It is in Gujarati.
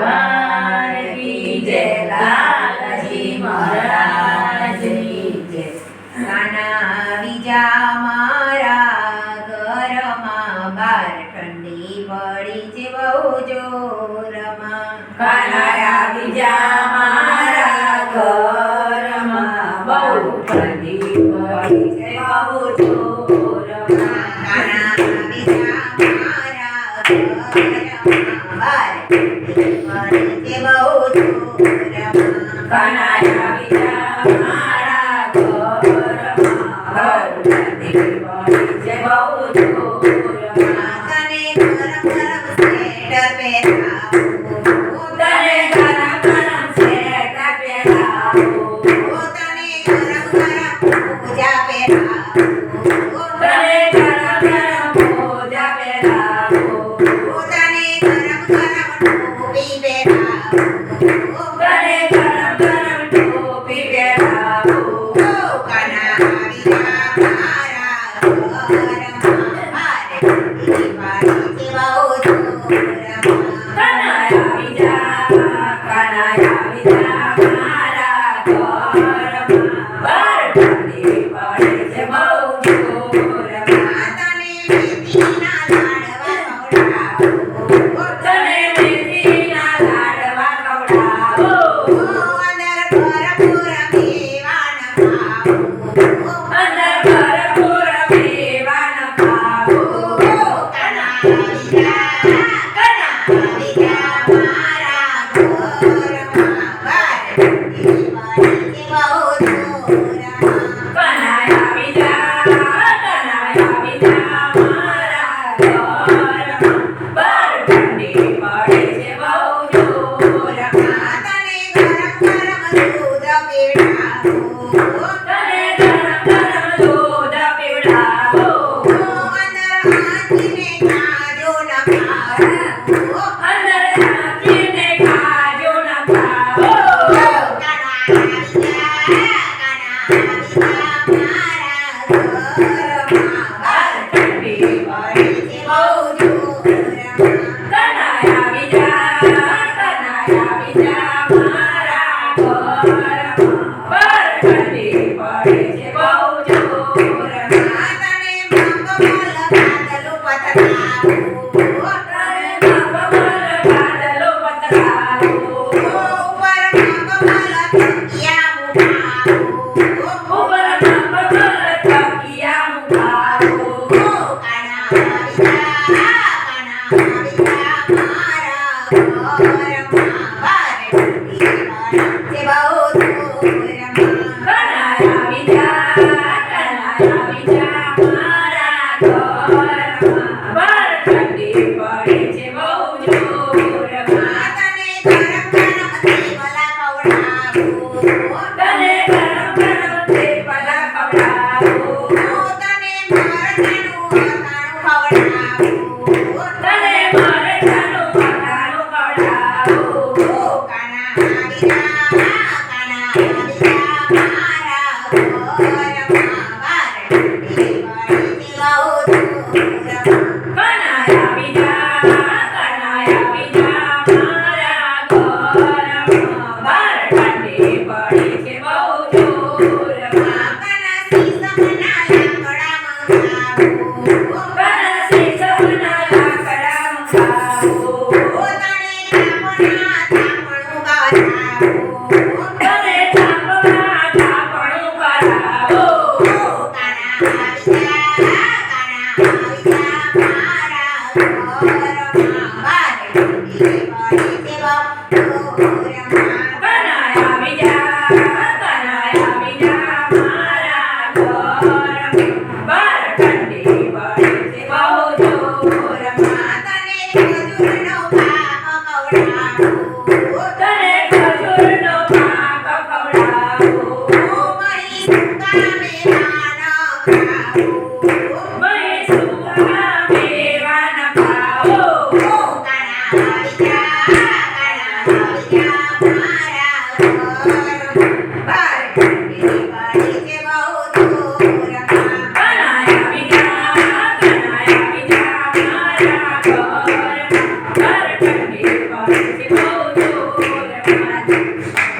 ભગવાન કી જય, લાલજી મહારાજની જય। કાના આવી જા મારા ઘરમાં, બાર ઠંડી પડી છે બહુ જોરમાં। કાના આવી જા મારા ઘરમાં, બહુ ઠંડી પડી છે બહુ જોરમાં। કાના આવી જા મારા ઘરમાં, બાર ઠંડી પડી છે બહુ જોરમાં। કાના આવી જા મારા ઘરમાં, બહુ ઠંડી પડી છે બહુ જોરમાં। તને ગરમ ગરમ સ્વેટર પહેરાવું, તને ગરમ ગરમ સ્વેટર પહેરાવું, તને ગરમ ગરમ પૂજા પહેરાવું, તને ગરમ ગરમ મોજા પહેરાવું, તને ગરમ ગરમ ટોપી પહેરાવું, તને ગરમ ગરમ ટોપી પહેરાવું। કાના આવી જા મારા ઘરમાં, મારે ઠંડી પડી છે બહુ જોરમાં। કાના આવી જા, કાના આવી જા મારા ઘરમાં, બહાર ઠંડી પડે છે બહુ જોરમાં। તને મેથીના લાડવા ખવડાવું, તને મેથીના લાડવા ખવડાવું, અંદર ભરપૂર મેવાના ખાવું, અંદર ભરપૂર મેવાન ખાવું। કાના આવી જા મારા ઘરમાં, બાર ઠંડી પડી છે બહુ જોરમાં। કાના આવી જા, કાના આવી જા મારા ઘરમાં, બહાર ઠંડી પડે છે બહુ જોરમાં। તને ગરમ ગરમ દૂધ પીવડાવું, તને ગરમ ગરમ દૂધ પીવડાવું, અંદર હાથીને કાજુ નખાવું, અંદર નાખીને કાજુ નખાવું। કાના આવી જા મારા ઘરમાં, બાર ઠંડી પડી છે બહુ જોરમાં। કાના આવી જા, કાના આવી જા મારા ઘરમાં, બહાર ઠંડી પડે છે બહુ જોરમાં। તને મગમલ કાદલું પથરાવું, તને મગમલ કાદલું પથરાવું, ઉપર મગમલ તકિયા મુકાવું, ઉપર મગમલ તકિયા મુકાવું। કાના આવી જા મારા ઘરમાં, બાર ઠંડી પડી છે બહુ જોરમાં। કાના આવી જા, કાના આવી જા મારા ઘરમાં, બહાર ઠંડી પડે છે બહુ જોરમાં। તને ગરમ ગરમ થેપલા ખવડાવું, તને ગરમ ગરમ થેપલા ખવડાવું, તને મરચાંનું અથાણું ખવડાવું, તને મરચાંનું અથાણું ખવડાવું। કાના આવી જા મારા ઘરમાં, બાર ઠંડી પડી છે બહુ જોરમાં। કાના આવી જા, કાના આવી જા મારા ઘરમાં, બહાર ઠંડી પડે છે બહુ જોરમાં। કાના સીસમના લાકડા મંગાવું, કાના શીશમના લાકડા મંગાવું, તને થાપણા થાપણું કરાવું, તને થાપણા થાપણું કરાવું। કાના આવી જા મારા ઘરમાં, બાર ઠંડી પડી છે બહુ જોરમાં। કાના આવી જા, કાના આવી જા મારા ઘરમાં, બહાર ઠંડી પડે છે બહુ જોરમાં। તને ખજૂરનો પાક ખવડાવું, તને ખજૂરનો પાક ખવડાવું, મહી સૂકા મેવાના ખાવું, મહી સૂકા મેવાન ખાવું। કાના આવી જા મારા મારા